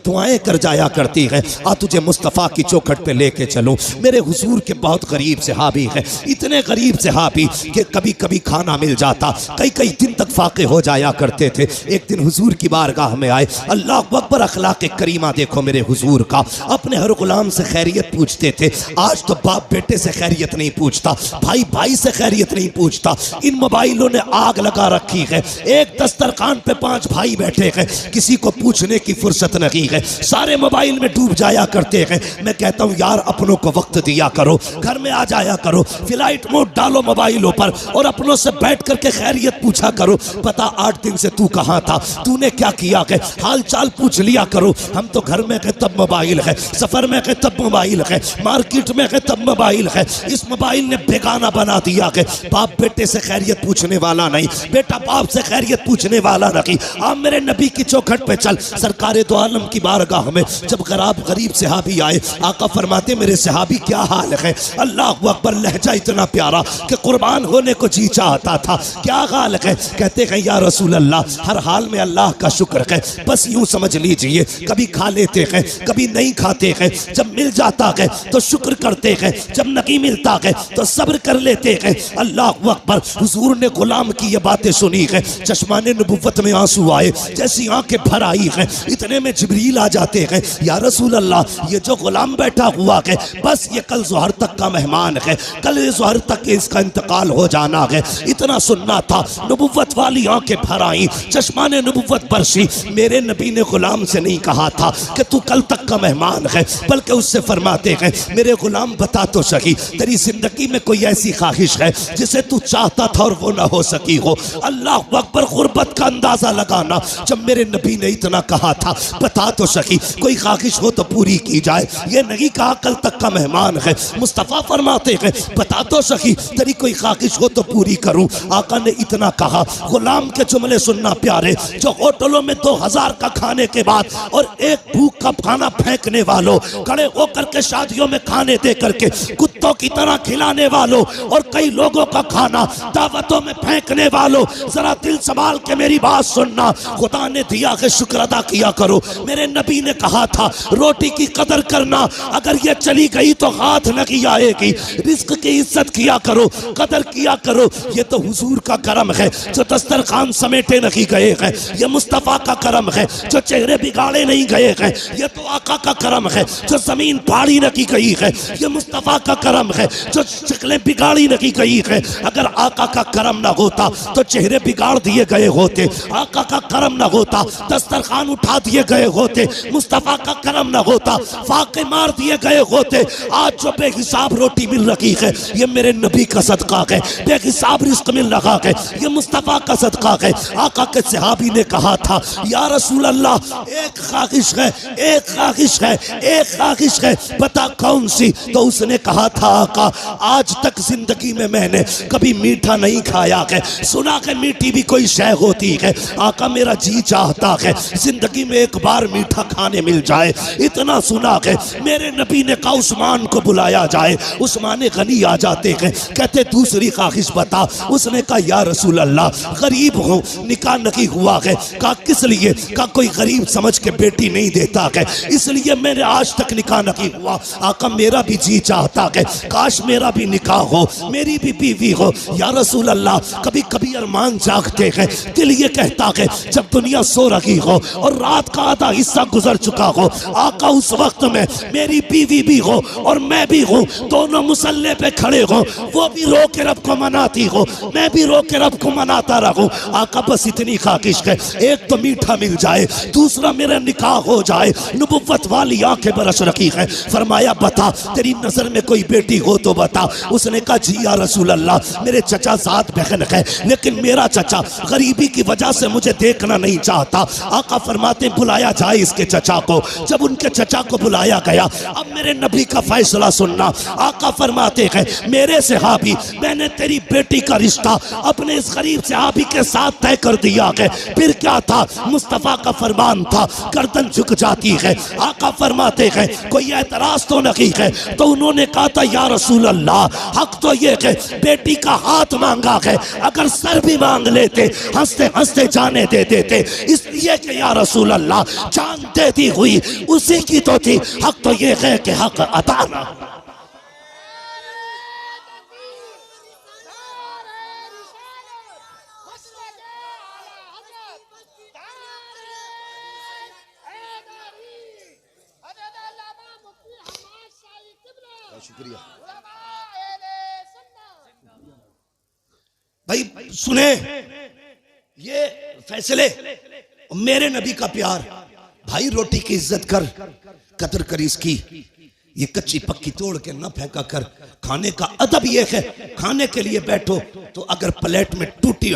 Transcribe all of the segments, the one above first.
दुआएं कर जाया करती है, आ तुझे मुस्तफ़ा की चौखट पे लेके चलूं। मेरे हुजूर के बहुत गरीब सहाबी हैं, इतने गरीब सहाबी कि कभी कभी खाना मिल जाता, कई कई दिन तक फाके हो जाया करते थे। एक दिन हुजूर की बारगाह में आए, अल्लाह अकबर, अखलाक करीमा देखो मेरे हुजूर का। अपने हर गुलाम से खैरियत पूछते थे। आज तो बाप बेटे से खैरियत नहीं पूछता, भाई भाई से खैरियत नहीं पूछता। इन मोबाइलों ने आग लगा रखी है। एक दस्तरखान पे 5 भाई बैठे हैं, किसी को पूछने की फुर्सत नहीं है, सारे मोबाइल में डूब जाया करते हैं। मैं कहता हूँ यार अपनों को वक्त दिया करो, घर में आ जाया करो, फ्लाइट मोड डालो मोबाइलों पर और अपनों से बैठ करके खैरियत पूछा करो। पता 8 दिन से तू कहाँ था, तूने क्या किया है, हाल चाल पूछ लिया करो। हम तो घर में गए तब मोबाइल है, सफर में गए तब मोबाइल है, मार्केट में गए तब मोबाइल है। इस मोबाइल ने बेगाना बना दिया है। बाप बेटे से खैरियत पूछने वाला नहीं, बेटा बाप से खैरियत पूछने वाला नहीं। आप मेरे नबी की चौखट पे चल। सरकारे दो आलम की बारगाह में जब गरीब सहाबी आए, आका फरमाते मेरे सहाबी क्या हाल है। अल्लाह अकबर, लहजा इतना प्यारा कि कुर्बान होने को जी चाहता था। क्या हाल है? कहते हैं या रसूल अल्लाह, हर हाल में अल्लाह का शुक्र है। बस यूं समझ लीजिए, कभी खा लेते हैं, कभी नहीं खाते हैं। जब मिल जाता है तो शुक्र करते हैं, जब नहीं मिलता है तो सब्र कर लेते हैं। अल्लाह अकबर, हुजूर ने गुलाम की ये बातें सुनी है, चश्माने नबुव्वत में आंसू आए, जैसी आंखें भर आई हैं। इतने में जिब्रील आ जाते हैं, या रसूल अल्लाह, ये जो गुलाम बैठा हुआ है बस ये कल ज़ोहर तक का मेहमान है, कल ज़ोहर तक इसका इंतकाल हो जाना है। इतना सुनना था, नबुव्वत वाली आंखें भर आई, चश्माने नबुव्वत बरसी। मेरे नबी ने गुलाम से नहीं कहा था कि तू कल तक का मेहमान है, बल्कि उससे फरमाते हैं मेरे गुलाम बता तो सही, तेरी जिंदगी में कोई ऐसी ख्वाहिश है जिसे तू चाहता था और वो ना हो सकी हो। अल्लाह अकबर, गुर्बत का अंदाजा लगाना। जब मेरे नबी ने इतना कहा था बता तो सही, कोई ख्वाहिश हो तो पूरी की जाए। ये नहीं कहा कल तक का मेहमान है। मुस्तफ़ा फरमाते हैं बता तो सही, तेरी कोई ख्वाहिश हो तो पूरी करूं। आका ने इतना कहा, गुलाम के जुमले सुनना प्यारे, जो होटलों में 2000 का खाने के बाद और एक भूख का खाना फेंकने वालों, खड़े होकर के शादियों में खाने दे करके कुत्तों की तरह खिलाने वालों और कई लोगों का खाना दावतों में फेंकने वालों, जरा दिल संभाल के मेरी बात सुनना। खुदा ने दिया है शुक्र अदा किया करो। मेरे नबी ने कहा था रोटी की कदर करना, अगर ये चली गई तो हाथ नहीं आएगी। रिस्क की इज्जत किया करो, कदर किया करो। ये तो हुजूर का करम है जो दस्तरखान समेटे नहीं गए हैं। ये मुस्तफ़ा का करम है जो चेहरे बिगाड़े नहीं गए हैं। ये तो आका का करम है जो जमीन फाड़ी नहीं गई है। ये मुस्तफ़ा का करम है जो शक्लें बिगाड़ी नहीं गई है। अगर आका का करम ना होता तो चेहरे बिगाड़ दिए गए होते, आका का करम ना होता दस्तरखान उठा दिए गए होते, मुस्तफ़ा का करम ना होता फाके मार दिए गए होते। आज जो बेहिसाब रोटी मिल रही है ये मेरे नबी का सदका है, बेहिसाब रिस्क मिल रहा है ये मुस्तफ़ा का सदका है। आका के सहाबी ने कहा था या रसूल अल्लाह, एक ख्वाहिश है, एक ख्वाहिश है, एक ख्वाहिश है, बता कौन सी? तो उसने कहा था आका, आज तक जिंदगी में मैंने कभी मीठा नहीं खाया है, सुना है मीठी भी कोई शय होती है। आका मेरा जी चाहता है जिंदगी में एक बार मीठा खाने मिल जाए, इतना सुना है। मेरे नबी ने कहा उस्मान को बुलाया जाए। उस्मान गनी आ जाते हैं, कहते दूसरी ख्वाहिश बता। उसने कहा या रसूल अल्लाह, गरीब हूँ, निकाह नहीं हुआ है। कहा किस लिए? कहा कोई गरीब समझ के बेटी नहीं देता है, इसलिए मैंने आज तक निकाह नहीं हुआ। आका मेरा भी जी चाहता है काश मेरा भी निकाह हो, मेरी भी बीवी हो। या रसूल अल्लाह, कभी कभी अरमान जागते हैं, दिल ये कहता है जब दुनिया सो रही हो और रात का आधा हिस्सा गुजर चुका हो, आका उस वक्त में मेरी बीवी भी हो और मैं भी हूँ, दोनों मुसल्ले पे खड़े हो, वो भी रो के रब को मनाती हो, मैं भी रो के रब को मनाता रहूं। आका बस इतनी ख्वाहिश है, एक तो मीठा मिल जाए, दूसरा मेरा निकाह हो जाए। नबुव्वत वाली आंखें बरस रखी है। फरमाया बता तेरी नजर में कोई बेटी हो तो बता। उसने कहा जी या रसूल अल्लाह, मेरे चचा साथ बहन है, लेकिन मेरा चचा गरीबी की वजह से मुझे देखना नहीं चाहता। आका फरमाते बुलाया जाए इसके चचा को। जब उनके चचा को बुलाया गया, अब मेरे नबी का फैसला सुनना। आका फरमाते हैं मेरे सहाबी, मैंने तेरी बेटी का रिश्ता अपने इस गरीब सहाबी के साथ तय कर दिया है। फिर क्या था? मुस्तफ़ा का फरमान था, गर्दन झुक जाती है। आका फरमाते हैं कोई एतराज तो नहीं है? तो उन्होंने कहा था या रसूल अल्लाह, हक तो ये है बेटी का हाथ मांगा है, अगर सर भी मांग लेते हंसते हंसते जाने दे देते, इसलिए कि या रसूल अल्लाह जान देती हुई उसी की तो थी। हक तो ये है कि हक अता ना। शुक्रिया भाई। सुने ये फैसले, मेरे नबी का प्यार। भाई रोटी की इज्जत कर, कदर कर इसकी, ये कच्ची पक्की तोड़ के ना फेंका कर। खाने का अदब ये है, खाने के लिए बैठो तो अगर प्लेट में टूटी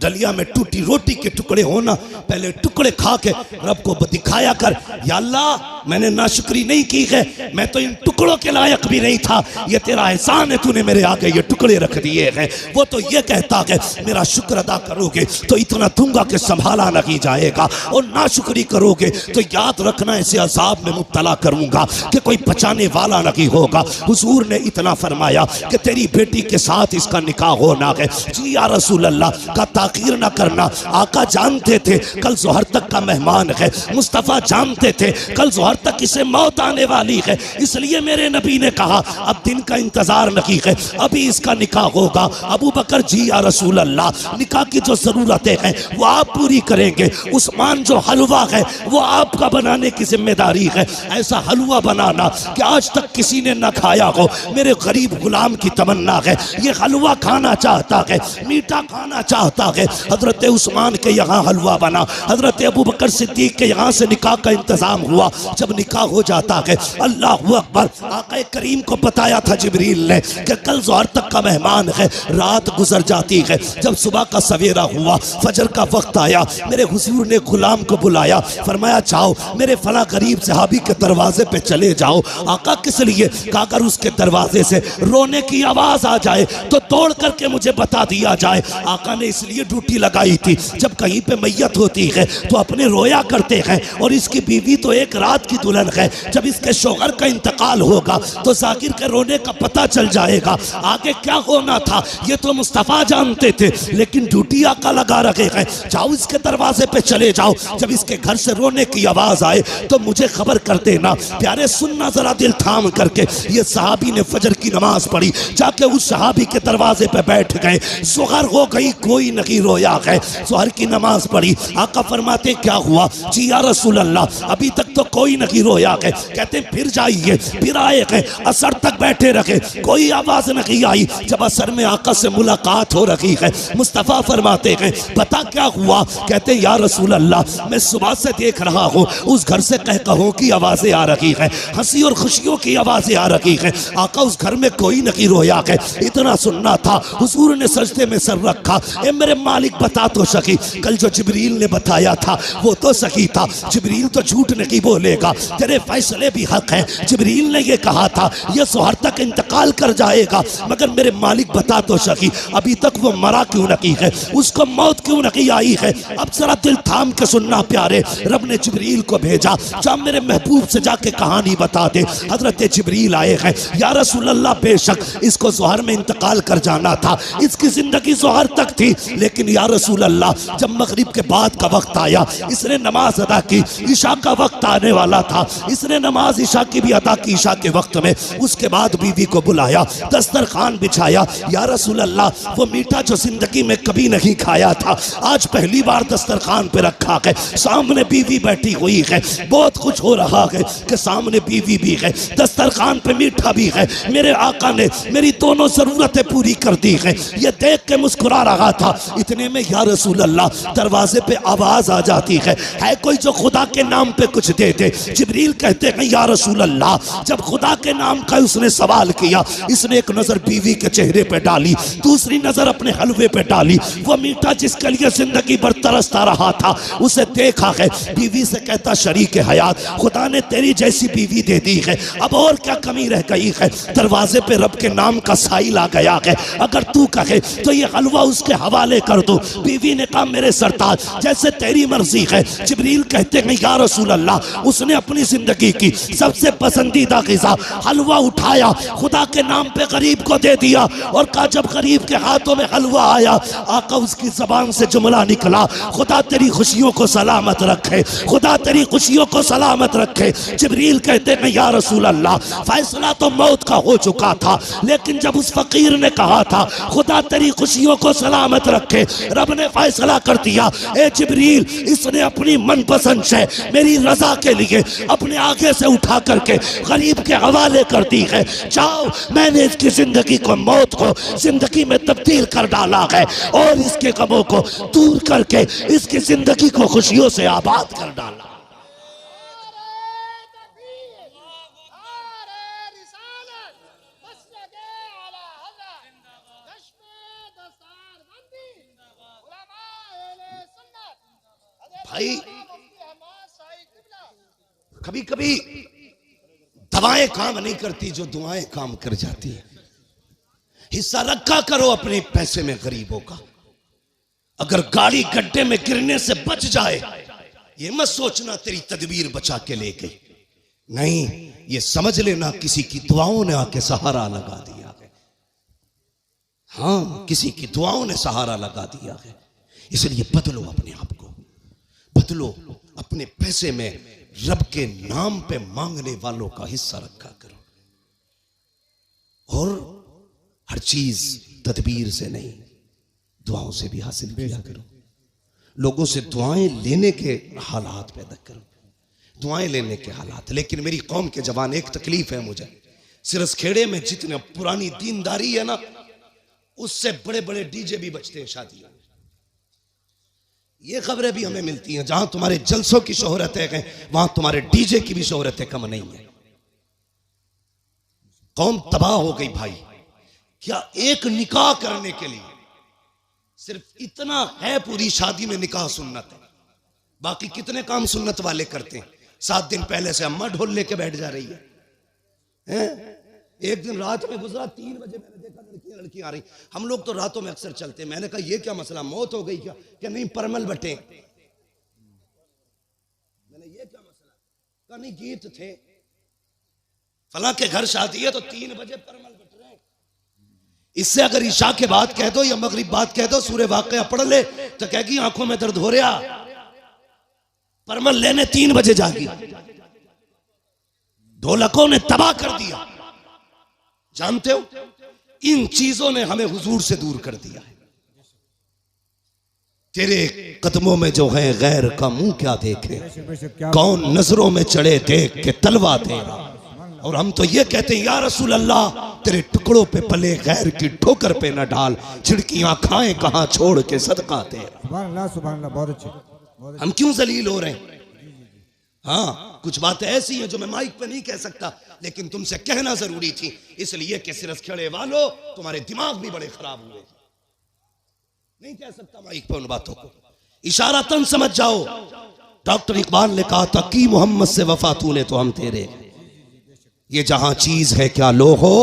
डलिया में टूटी रोटी के टुकड़े हो ना, पहले टुकड़े खा के रब को दिखाया कर, या अल्लाह मैंने नाशुक्री नहीं की है, मैं तो इन टुकड़ों के लायक भी नहीं था, ये तेरा एहसान है, तूने मेरे आगे ये टुकड़े रख दिए हैं। वो तो ये कहता है मेरा शुक्र अदा करोगे तो इतना दूंगा कि संभाला नहीं जाएगा, और नाशुक्री करोगे तो याद रखना ऐसे अजाब में मुब्तला करूंगा कि कोई बचाने वाला नहीं होगा। हुजूर ने इतना फरमाया कि तेरी बेटी के साथ इसका निकाह होना है। जी या रसूल अल्लाह का ताकीर ना करना। आका जानते थे कल जोहर तक का मेहमान है, मुस्तफ़ा जानते थे कल जोहर तक इसे मौत आने वाली है, इसलिए मेरे नबी ने कहा अब दिन का इंतजार नहीं है, अभी इसका निकाह होगा। अबू बकर जी या रसूल अल्लाह निकाह की जो जरूरतें हैं वो आप पूरी करेंगे। उस्मान जो हलवा है वो आपका बनाने की जिम्मेदारी है। ऐसा हलवा बनाना कि आज तक किसी ने ना खाया हो। मेरे गरीब गुलाम की तमन्ना है, ये हलवा खाना चाहता है, मीठा खाना चाहता है। हजरत उस्मान के यहाँ हलवा बना, हजरत अबू बकर सिद्दीक के यहाँ से निकाह का इंतजाम हुआ। जब निकाह हो जाता है, अल्लाह अकबर, आका करीम को बताया था जिब्रील ने कि कल जोहर तक का मेहमान है। रात गुजर जाती है, जब सुबह का सवेरा हुआ, फजर का वक्त आया, मेरे हुजूर ने गुलाम को बुलाया, फरमाया जाओ मेरे फला गरीब सहाबी के दरवाजे पे चले जाओ। आका किस लिए? कहा अगर उसके दरवाजे से रोने की आवाज आ जाए तो तोड़ करके मुझे बता दिया जाए। आका ने इसलिए ड्यूटी लगाई थी, जब कहीं पे मैयत होती है तो अपने रोया करते हैं, और इसकी बीवी तो एक रात की दुल्हन है। जब इसके शौहर का इंतकाल होगा तो जाकिर के रोने का पता चल जाएगा। आगे क्या होना था ये तो मुस्तफ़ा जानते थे, लेकिन ड्यूटी आका लगा रखे हैं, जाओ इसके दरवाजे पे चले जाओ, जब इसके घर से रोने की आवाज आए तो मुझे खबर कर देना। प्यारे सुनना जरा दिल थाम करके, ये सहाबी ने फजर की नमाज पढ़ी, जाके उस सहाबी के दरवाजे पे बैठ गए। सुहर हो गई, कोई नहीं रोया है। सुहर की नमाज पढ़ी, आका फरमाते क्या हुआ? जी या रसूल अल्लाह अभी तक तो कोई नहीं रोया है। कहते फिर जाइए, फिर आए हैं, असर तक बैठे रखे, कोई आवाज नहीं आई। जब असर में आका से मुलाकात हो रही है, मुस्तफ़ा फरमाते हैं पता क्या हुआ? कहते या रसूल अल्लाह मैं सुबह से देख रहा हूँ उस घर से कह कहो की आवाजें आ रही है, हंसी और खुशियों की आवाजें आ रही है। आका उस घर में कोई नहीं रोया है। इतना सुनना था, हुजूर ने सजदे में सर रखा, ए मेरे मालिक बता तो सकी, कल जो जिब्रील ने बताया था वो तो सही था, जिब्रील तो झूठ नहीं बोलेगा, तेरे फैसले भी हक है। जिब्रील ने ये कहा था ये सोहर तक इंतकाल कर जाएगा, मगर मेरे मालिक बता तो सकी अभी तक वो मरा क्यों नहीं है, उसको मौत क्यों नहीं आई है। अब जरा दिल थाम के सुनना प्यारे, रब ने जिब्रील को भेजा, जा मेरे महबूब से जाके कहानी बता दे। हजरत जिब्रील आए हैं, या रसूल अल्लाह बेशक इसको जोहर में इंतकाल कर जाना था, इसकी जिंदगी जोहर तक थी, लेकिन या रसूल अल्लाह जब मगरिब के बाद का वक्त आया, इसने नमाज अदा की, ईशा का वक्त आने वाला था, इसने नमाज ईशा की भी अदा की ईशा के वक्त में। उसके बाद बीवी को बुलाया, दस्तरखान बिछाया, या रसूल अल्लाह वो मीठा जो जिंदगी में कभी नहीं खाया था आज पहली बार दस्तरखान पे रखा है, सामने बीवी बैठी हुई है, बहुत कुछ हो रहा है कि सामने बीवी भी है, दस्तरखान पे मीठा भी है। मेरे आका ने मेरी दोनों जरूरतें पूरी कर दी है, ये देख के मुस्कुरा रहा था। इतने में या रसूल अल्लाह दरवाजे पे आवाज आ जाती है कोई जो खुदा के नाम पे कुछ दे दे। जिब्रील कहते हैं या रसूल अल्लाह जब खुदा के नाम का उसने सवाल किया, इसने एक नजर बीवी के चेहरे पे डाली, दूसरी नजर अपने हलवे पे डाली, वो मीठा जिसके लिए जिंदगी भर तरसता रहा था उसे देखा है। बीवी से कहता शरीक हयात खुदा ने तेरी जैसी बीवी दे दी है, अब और क्या कमी रह गई है। दरवाजे पे रब के नाम का साइल आ गया है, अगर तू कहे तो ये हलवा उसके हवाले कर दो। बीवी ने कहा मेरे सरताज जैसे तेरी मर्जी है। जिब्रील कहते हैं या रसूल अल्लाह उसने अपनी जिंदगी की सबसे पसंदीदा ग़िज़ा हलवा उठाया, खुदा के नाम पे गरीब को दे दिया और कहा जब गरीब के हाथों में हलवा आया, आका उसकी ज़बान से जुमला निकला, खुदा तेरी खुशियों को सलामत रखे, खुदा तेरी खुशियों को सलामत रखे। जिब्रील कहते हैं या रसूल अल्लाह, फैसला तो मौत का हो चुका था, लेकिन जब उस फकीर ने कहा था खुदा तेरी खुशियों को सलामत रखे, रब ने फैसला कर दिया, ए जिब्रील इसने अपनी मनपसंद से मेरी रजा के लिए अपने आगे से उठा करके गरीब के हवाले कर दी है। जाओ, मैंने इसकी जिंदगी को, मौत को जिंदगी में तब्दील कर डाला है और इसके गमों को दूर करके इसकी जिंदगी को खुशियों से आबाद कर डाला। भाई कभी कभी दवाएं काम नहीं करती जो दुआएं काम कर जाती है। हिस्सा रखा करो अपने पैसे में गरीबों का। अगर गाड़ी गड्ढे में गिरने से बच जाए, ये मत सोचना तेरी तदबीर बचा के ले गई, नहीं, ये समझ लेना किसी की दुआओं ने आके सहारा लगा दिया है। हाँ, किसी की दुआओं ने सहारा लगा दिया है। इसलिए बदलो अपने आप को, बदलो। अपने पैसे में रब के नाम पे मांगने वालों का हिस्सा रखा करो और हर चीज तदबीर से नहीं, दुआओं से भी हासिल किया करो। लोगों से दुआएं लेने के हालात पैदा करो, दुआएं लेने के हालात। लेकिन मेरी कौम के जवान, एक तकलीफ है मुझे, सिरस खेड़े में जितने पुरानी दीनदारी है ना, उससे बड़े बड़े डीजे भी बजते हैं शादियों में। ये खबरें भी हमें मिलती हैं, जहां तुम्हारे जलसों की शोहरत है वहां तुम्हारे डीजे की भी शोहरत कम नहीं है। कौम तबाह हो गई भाई। क्या एक निकाह करने के लिए सिर्फ इतना है, पूरी शादी में निकाह सुन्नत है, बाकी कितने काम सुन्नत वाले करते हैं। 7 दिन पहले से अम्मा ढोल लेके बैठ जा रही है। एक दिन रात में गुजरा, 3 बजे मैंने देखा लड़कियां आ रही। हम लोग तो रातों में अक्सर चलते हैं। मैंने कहा ये क्या मसला, मौत हो गई क्या? कि नहीं, परमल बटे। मैंने ये क्या मसला? कहा नहीं, गीत थे, फला के घर शादी है तो 3 बजे परमल बट रहे। इससे अगर ईशा के बाद कह दो या मगरिब बाद कह दो सूरह वाक़िया पढ़ ले तो कहेगी आंखों में दर्द हो रहा, परमल लेने 3 बजे जागी। ढोलकों ने तबाह कर दिया। जानते हो, इन चीजों ने हमें हुजूर से दूर कर दिया है। तेरे कदमों में जो है गैर का मुंह क्या देखे, कौन नजरों में चढ़े देख के तलवा तेरा। और हम तो ये कहते हैं या रसूल अल्लाह, तेरे टुकड़ों पे पले गैर की ठोकर पे न डाल, छिड़कियां खाएं कहां छोड़ के सदका तेरा। सुभान अल्लाह, सुभान अल्लाह, बहुत अच्छे। हम क्यों जलील हो रहे हैं? हाँ, कुछ बातें ऐसी हैं जो मैं माइक पे नहीं कह सकता, लेकिन तुमसे कहना जरूरी थी, इसलिए कि सिरस खेड़े वालों तुम्हारे दिमाग भी बड़े खराब हुए। नहीं कह सकता माइक पे उन बातों को, इशारातन समझ जाओ। डॉक्टर इकबाल ने कहा था कि मोहम्मद से वफा तूने तो हम तेरे, ये जहां चीज है क्या लो हो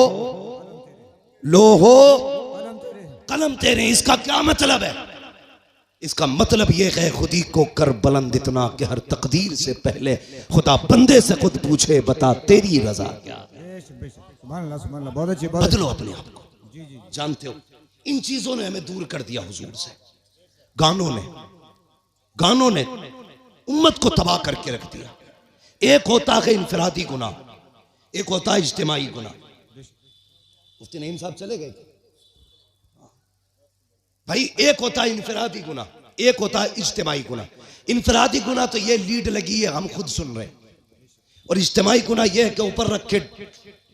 कलम तेरे। इसका क्या मतलब है? इसका मतलब यह है खुदी को कर बुलंद इतना कि हर तकदीर से पहले खुदा बंदे से खुद पूछे बता तेरी रजा क्या है। बदलो अपने आप को। जानते हो, इन चीजों ने हमें दूर कर दिया हुजूर से। गानों ने उम्मत को तबाह करके रख दिया। एक होता है इनफरादी गुनाह, एक होता है इज्तिमाई गुनाह। मुफ्ती नईम साहब चले गए भाई। एक होता है इनफरादी गुनाह, एक होता है इज्तिमाई गुनाह। इनफरादी गुनाह तो ये लीड लगी है, हम खुद सुन रहे हैं। और इज्तिमाई गुनाह ये है कि ऊपर रखे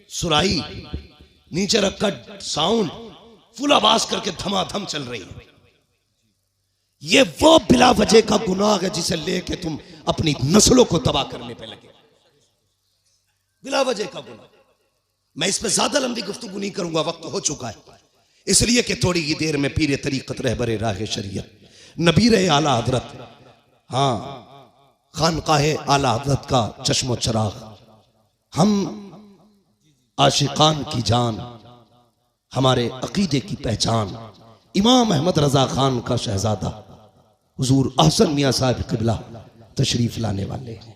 सुराही, नीचे रखा साउंड, फुल आवाज करके धमाधम चल रही है। ये वो बिला वजह का गुनाह है जिसे लेके तुम अपनी नस्लों को तबाह करने पे लगे। बिला वजह का गुनाह। मैं इस पे ज्यादा लंबी गुफ्तगू नहीं करूंगा, वक्त हो चुका है, इसलिए कि थोड़ी ही देर में पीरे तरीक़त रहबरे राह शरीयत नबीर आला हजरत, हाँ, खानकाहे आला हजरत का चश्मो चराग, हम आशिकान की जान, हमारे अकीदे की पहचान, इमाम अहमद रजा खान का शहजादा हुजूर अहसन मियां साहब क़िबला तशरीफ लाने वाले हैं।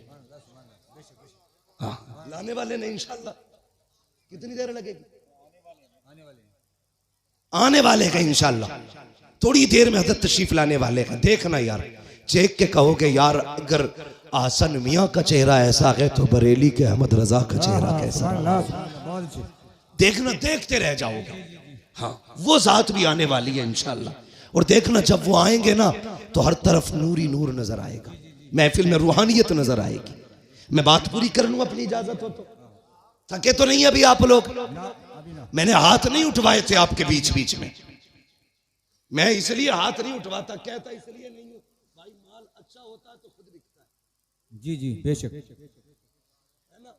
हाँ, लाने वाले नहीं इंशाल्लाह। कितनी देर लगेगी? आने वाले हैं इंशाल्लाह, थोड़ी देर में हजरत तशरीफ लाने वाले हैं। देखना यार, चेक के कहोगे यार अगर आसन मियाँ का चेहरा ऐसा है तो बरेली के अहमद रजा का चेहरा कैसा? देखना, देखते रह जाओगे। हाँ, वो जात भी आने वाली है इंशाल्लाह। और देखना जब वो आएंगे ना तो हर तरफ नूर ही नूर नजर आएगा, महफिल में रूहानियत नजर आएगी। मैं बात पूरी कर लूं अपनी इजाजत हो तो? थके तो नहीं अभी आप लोग? मैंने हाथ नहीं उठवाए थे आपके बीच बीच में, मैं इसलिए हाथ नहीं उठवाता, कहता इसलिए नहीं हूं भाई, माल अच्छा होता तो खुद बिकता है। जी जी बेशक, है ना?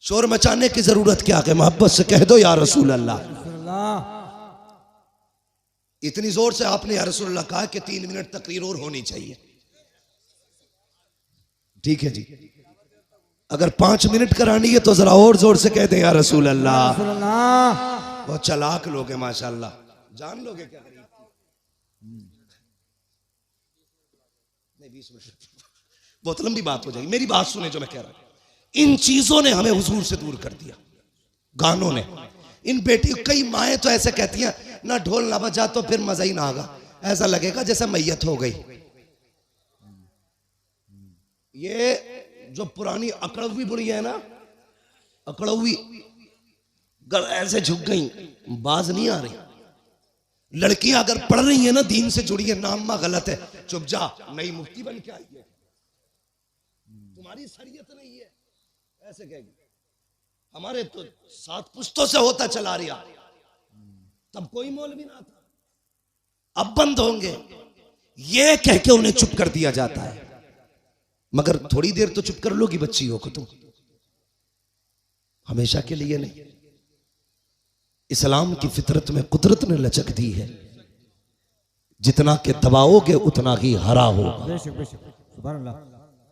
शोर मचाने की जरूरत क्या है? मोहब्बत से कह दो या रसूल अल्लाह। इतनी जोर से आपने या रसूल अल्लाह कहा कि 3 मिनट तकरीर और होनी चाहिए। ठीक है जी, अगर 5 मिनट करानी है तो जरा और जोर से कह दें या रसूल अल्लाह। बहुत चालाक लोग हैं माशाल्लाह, जान लोगे क्या? नहीं 20 मिनट बहुत लंबी बात हो जाएगी, मेरी बात सुने जो मैं कह रहा हूं। इन चीजों ने हमें हुजूर से दूर कर दिया, गानों ने। इन बेटी, कई माएँ तो ऐसे कहती हैं ना ढोल ना बजा तो फिर मजा ही ना आगा, ऐसा लगेगा जैसे मैयत हो गई। ये जो पुरानी अकड़वी बुढ़ी है ना, अकड़वी ऐसे झुक गई, बाज नहीं आ रही। लड़कियां अगर पढ़ रही है ना, दीन से जुड़ी है, नाम गलत है, चुप जा, नई मुफ्ती बन के आई है, तुम्हारी शरीयत नहीं है, ऐसे कहेगी। हमारे तो 7 पुश्तों से होता चला रहा, तब कोई मौलवी ना था, अब बंद होंगे, ये कह के उन्हें चुप कर दिया जाता है। मगर थोड़ी देर तो चुप कर लोगी बच्चियों को तुम, हमेशा के लिए नहीं। इस्लाम की फितरत में कुदरत ने लचक दी है, जितना के दबाओगे उतना ही हरा होगा,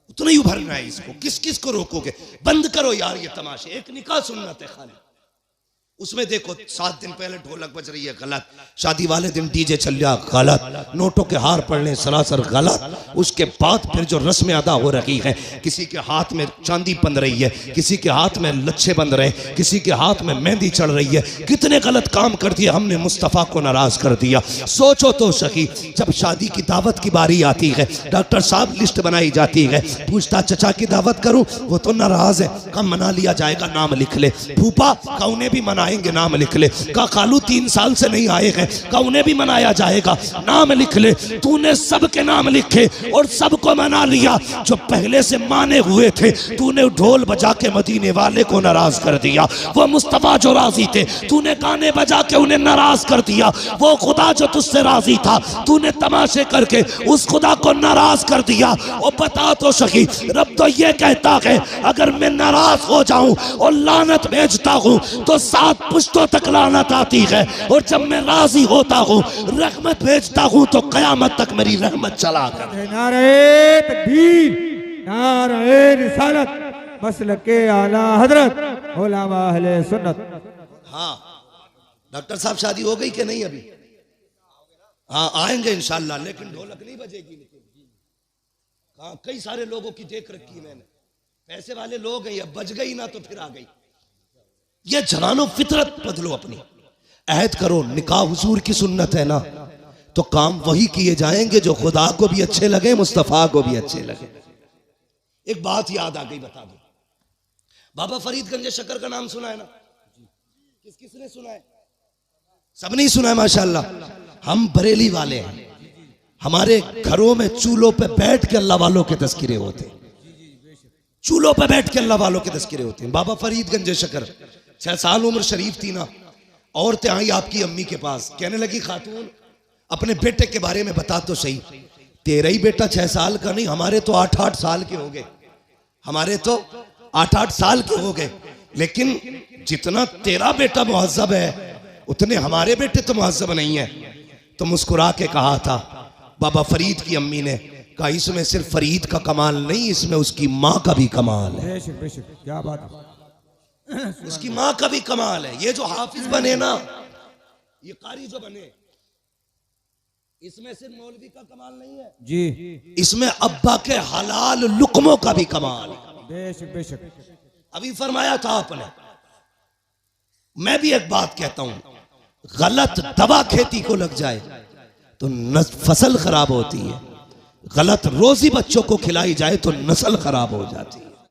उतना ही उभरना है इसको। किस किस को रोकोगे? बंद करो यार ये तमाशे। एक निकाह सुन्नत है खाली, उसमें देखो 7 दिन पहले ढोलक बज रही है, गलत। शादी वाले दिन डीजे चल रहा, गलत। नोटों के हार पड़ने सरासर गलत। उसके बाद फिर जो रस्में अदा हो रही है, किसी के हाथ में चांदी बंध रही है, किसी के हाथ में लच्छे बंध रहे, किसी के हाथ में मेहंदी चढ़ रही है। कितने गलत काम कर दिए हमने, मुस्तफ़ा को नाराज कर दिया। सोचो तो सही, जब शादी की दावत की बारी आती है, डॉक्टर साहब लिस्ट बनाई जाती है, पूछता चचा की दावत करूं, वो तो नाराज है, कम मना लिया जाएगा, नाम लिख ले। फूफा का उन्हें भी मना नाम लिख ले। का खालू 3 साल से नहीं आए हैं, का उन्हें भी मनाया जाएगा, नाम लिख ले। तूने सबके नाम लिखे और सबको मना लिया। जो पहले से माने हुए थे, तूने ढोल बजा के मदीने वाले को नाराज कर दिया। वो मुस्तफा जो राजी थे, तूने गाने बजा के उन्हें नाराज कर दिया। वो खुदा जो तुझसे राजी था, तूने तमाशे करके उस खुदा को नाराज कर दिया। और बता तो सही, रब तो ये कहता है अगर मैं नाराज हो जाऊं और लानत भेजता हूं तो 7 पुश्तों तक लानत आती है, और जब मैं राजी होता हूँ रहमत भेजता हूँ तो कयामत तक मेरी रहमत चला कर। नारे तकबीर, नारे रिसालत, मसलके आला हजरत उलमा अहले सुन्नत। हाँ डॉक्टर साहब, शादी हो गई कि नहीं अभी? हाँ आएंगे इंशाल्लाह, लेकिन ढोलक नहीं बजेगी। हाँ, कई सारे लोगों की देख रखी मैंने, पैसे वाले लोग हैं, अब बज गई ना तो फिर आ गई। ये जवानों फितरत बदलो अपनी, अहद करो। निकाह हुजूर की सुन्नत है ना, तो काम वही किए जाएंगे जो खुदा को भी अच्छे लगे, मुस्तफा को भी अच्छे लगे। एक बात याद आ गई, बता दो, बाबा फरीदगंज शक्कर का नाम सुना है ना? किस किसने सुना है? सब नहीं सुना है माशाल्लाह। हम बरेली वाले हैं, हमारे घरों में चूल्हों पे बैठ के अल्लाह वालों के तस्किरे होते हैं, चूल्हों पे बैठ के अल्लाह वालों के तस्किरे होते हैं। बाबा फरीदगंज शक्कर, 6 साल उम्र शरीफ थी ना, औरतें आई आपकी अम्मी के पास, कहने लगी खातून अपने बेटे के बारे में बता तो सही। तेरा ही बेटा 6 साल का नहीं, हमारे तो 8-8 साल के हो गए, हमारे तो 8-8 साल के हो गए। लेकिन जितना तेरा बेटा मुहज्जब है, उतने हमारे बेटे तो मुहज्जब नहीं है। तो मुस्कुरा के कहा था बाबा फरीद की अम्मी ने, कहा इसमें सिर्फ फरीद का कमाल नहीं, इसमें उसकी माँ का भी कमाल है। बेशक बेशक, क्या बात है, उसकी माँ का भी कमाल है। ये जो हाफिज बने ना, ये कारी जो बने, इसमें सिर्फ मौलवी का कमाल नहीं है जी, इसमें अब्बा के हलाल लुकमों का भी कमाल है। बेशक बेशक, अभी फरमाया था आपने। मैं भी एक बात कहता हूं, गलत दवा खेती को लग जाए तो फसल खराब होती है, गलत रोजी बच्चों को खिलाई जाए तो नस्ल खराब हो जाती है।